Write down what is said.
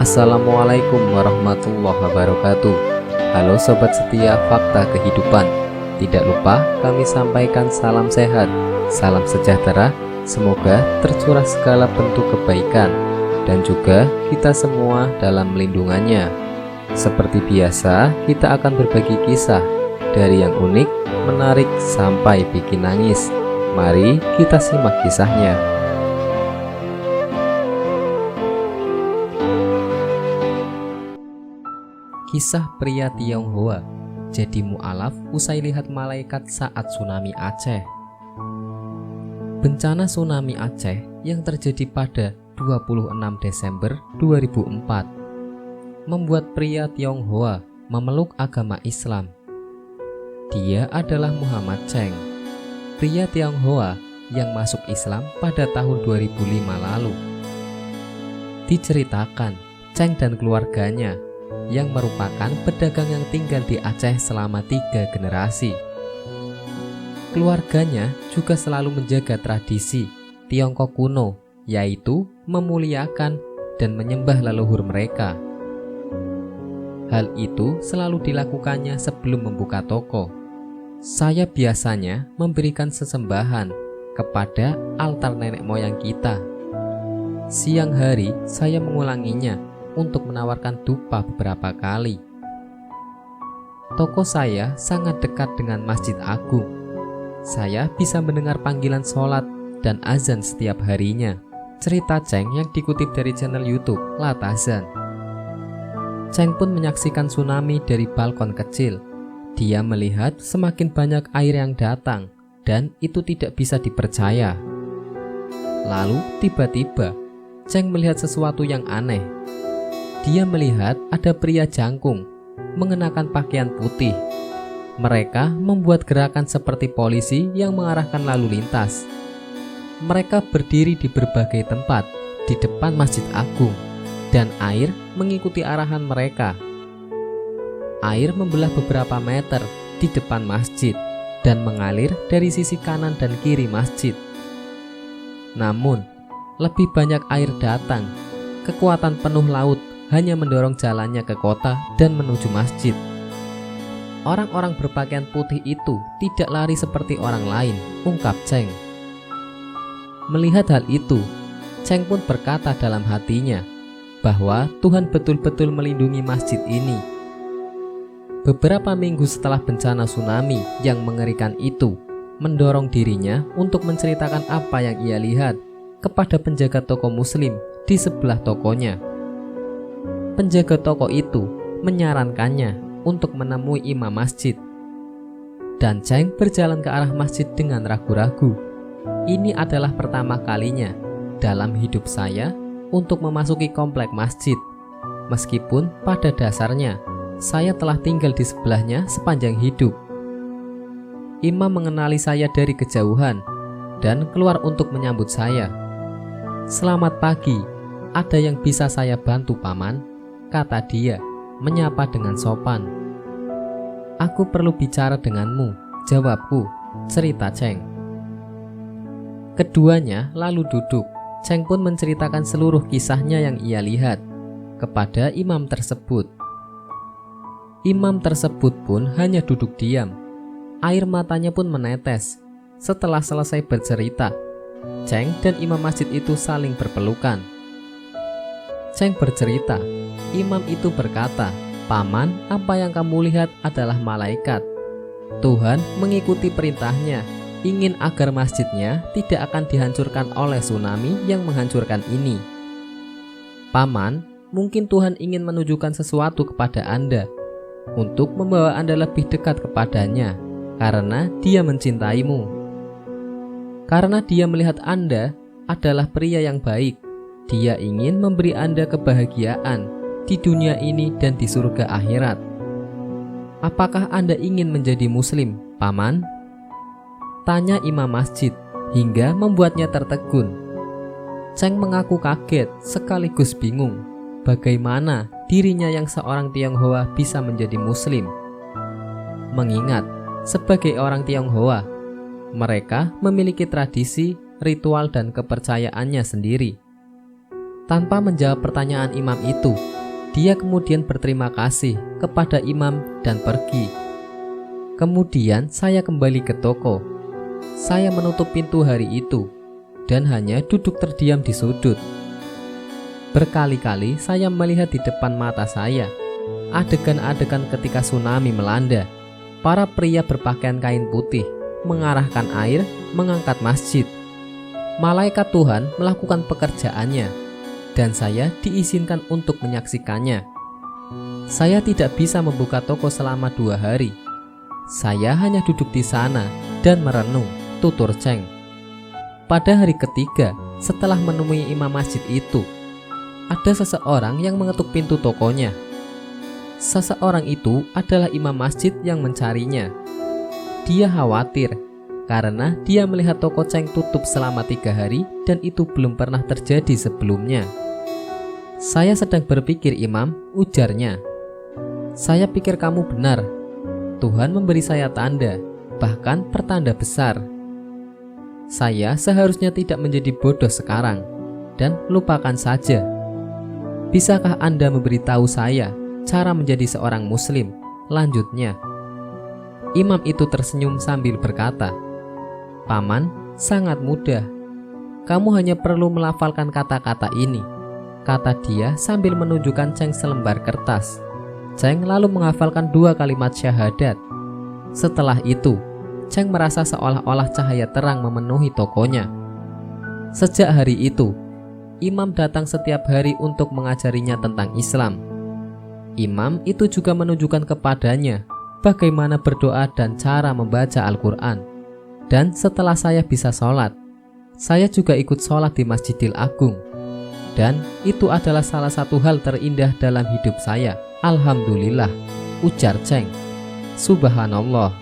Assalamualaikum warahmatullahi wabarakatuh. Halo sobat setia Fakta Kehidupan. Tidak lupa kami sampaikan salam sehat, salam sejahtera. Semoga tercurah segala bentuk kebaikan dan juga kita semua dalam lindungannya. Seperti biasa, kita akan berbagi kisah dari yang unik, menarik sampai bikin nangis. Mari kita simak kisahnya. Kisah pria Tionghoa jadi mu'alaf usai lihat malaikat saat tsunami Aceh. Bencana tsunami Aceh yang terjadi pada 26 Desember 2004 membuat pria Tionghoa memeluk agama Islam. Dia adalah Muhammad Cheng, pria Tionghoa yang masuk Islam pada tahun 2005 lalu. Diceritakan, Cheng dan keluarganya yang merupakan pedagang yang tinggal di Aceh selama 3 generasi. Keluarganya juga selalu menjaga tradisi Tiongkok kuno, yaitu memuliakan dan menyembah leluhur mereka. Hal itu selalu dilakukannya sebelum membuka toko. Saya biasanya memberikan sesembahan kepada altar nenek moyang kita. Siang hari saya mengulanginya untuk menawarkan dupa beberapa kali. Toko saya sangat dekat dengan Masjid Agung. Saya bisa mendengar panggilan sholat dan azan setiap harinya. Cerita Cheng yang dikutip dari channel YouTube Latazan. Cheng pun menyaksikan tsunami dari balkon kecil. Dia melihat semakin banyak air yang datang dan itu tidak bisa dipercaya. Lalu tiba-tiba Cheng melihat sesuatu yang aneh. Dia melihat ada pria jangkung mengenakan pakaian putih. Mereka membuat gerakan seperti polisi yang mengarahkan lalu lintas. Mereka berdiri di berbagai tempat di depan Masjid Agung dan air mengikuti arahan mereka. Air membelah beberapa meter di depan masjid dan mengalir dari sisi kanan dan kiri masjid. Namun, lebih banyak air datang. Kekuatan penuh laut hanya mendorong jalannya ke kota dan menuju masjid. Orang-orang berpakaian putih itu tidak lari seperti orang lain, ungkap Cheng. Melihat hal itu, Cheng pun berkata dalam hatinya bahwa Tuhan betul-betul melindungi masjid ini. Beberapa minggu setelah bencana tsunami yang mengerikan itu mendorong dirinya untuk menceritakan apa yang ia lihat kepada penjaga toko muslim di sebelah tokonya. Penjaga toko itu menyarankannya untuk menemui imam masjid. Dan Cheng berjalan ke arah masjid dengan ragu-ragu. Ini adalah pertama kalinya dalam hidup saya untuk memasuki komplek masjid. Meskipun pada dasarnya saya telah tinggal di sebelahnya sepanjang hidup. Imam mengenali saya dari kejauhan dan keluar untuk menyambut saya. "Selamat pagi, ada yang bisa saya bantu, Paman?" kata dia, menyapa dengan sopan. "Aku perlu bicara denganmu," jawabku, cerita Cheng. Keduanya lalu duduk. Cheng pun menceritakan seluruh kisahnya yang ia lihat kepada imam tersebut. Imam tersebut pun hanya duduk diam. Air matanya pun menetes. Setelah selesai bercerita, Cheng dan imam masjid itu saling berpelukan. Cheng bercerita, imam itu berkata, "Paman, apa yang kamu lihat adalah malaikat. Tuhan mengikuti perintahnya, ingin agar masjidnya tidak akan dihancurkan oleh tsunami yang menghancurkan ini. Paman, mungkin Tuhan ingin menunjukkan sesuatu kepada Anda, untuk membawa Anda lebih dekat kepadanya, karena Dia mencintaimu. Karena Dia melihat Anda adalah pria yang baik, Dia ingin memberi Anda kebahagiaan di dunia ini dan di surga akhirat. Apakah Anda ingin menjadi muslim, Paman?" tanya imam masjid hingga membuatnya tertegun. Cheng mengaku kaget sekaligus bingung bagaimana dirinya yang seorang Tionghoa bisa menjadi muslim. Mengingat sebagai orang Tionghoa, mereka memiliki tradisi, ritual dan kepercayaannya sendiri. Tanpa menjawab pertanyaan imam itu, dia kemudian berterima kasih kepada imam dan pergi. Kemudian saya kembali ke toko. Saya menutup pintu hari itu dan hanya duduk terdiam di sudut. Berkali-kali saya melihat di depan mata saya adegan-adegan ketika tsunami melanda. Para pria berpakaian kain putih mengarahkan air, mengangkat masjid. Malaikat Tuhan melakukan pekerjaannya, dan saya diizinkan untuk menyaksikannya. Saya tidak bisa membuka toko selama 2 hari. Saya hanya duduk di sana dan merenung, tutur Cheng. Pada hari ketiga, setelah menemui imam masjid itu, ada seseorang yang mengetuk pintu tokonya. Seseorang itu adalah imam masjid yang mencarinya. Dia khawatir karena dia melihat toko Cheng tutup selama 3 hari dan itu belum pernah terjadi sebelumnya. Saya sedang berpikir, Imam, ujarnya. Saya pikir kamu benar. Tuhan memberi saya tanda, bahkan pertanda besar. Saya seharusnya tidak menjadi bodoh sekarang dan lupakan saja. Bisakah Anda memberitahu saya cara menjadi seorang muslim? Lanjutnya. Imam itu tersenyum sambil berkata, Paman, sangat mudah. Kamu hanya perlu melafalkan kata-kata ini, kata dia sambil menunjukkan Cheng selembar kertas. Cheng lalu menghafalkan 2 kalimat syahadat. Setelah itu, Cheng merasa seolah-olah cahaya terang memenuhi tokonya. Sejak hari itu, imam datang setiap hari untuk mengajarinya tentang Islam. Imam itu juga menunjukkan kepadanya bagaimana berdoa dan cara membaca Al-Quran. Dan setelah saya bisa sholat, saya juga ikut sholat di Masjidil Agung. Dan itu adalah salah satu hal terindah dalam hidup saya. Alhamdulillah, ujar Cheng. Subhanallah.